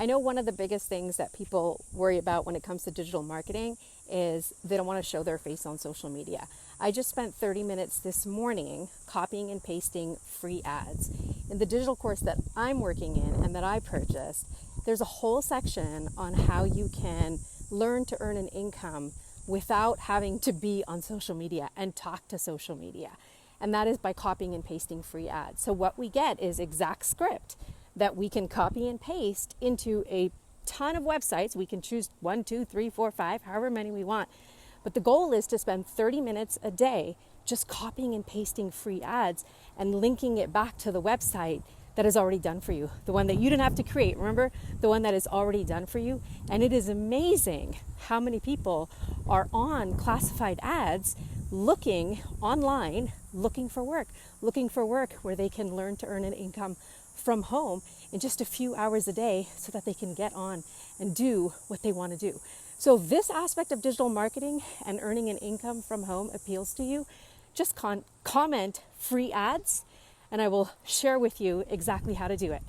I know one of the biggest things that people worry about when it comes to digital marketing is they don't want to show their face on social media. I just spent 30 minutes this morning copying and pasting free ads. In the digital course that I'm working in and that I purchased, there's a whole section on how you can learn to earn an income without having to be on social media and talk to social media. And that is by copying and pasting free ads. So what we get is exact script that we can copy and paste into a ton of websites. We can choose 1, 2, 3, 4, 5, however many we want. But the goal is to spend 30 minutes a day just copying and pasting free ads and linking it back to the website that is already done for you. The one that you didn't have to create. Remember, the one that is already done for you. And it is amazing how many people are on classified ads looking online, looking for work where they can learn to earn an income from home in just a few hours a day so that they can get on and do what they want to do. So if this aspect of digital marketing and earning an income from home appeals to you, just comment free ads and I will share with you exactly how to do it.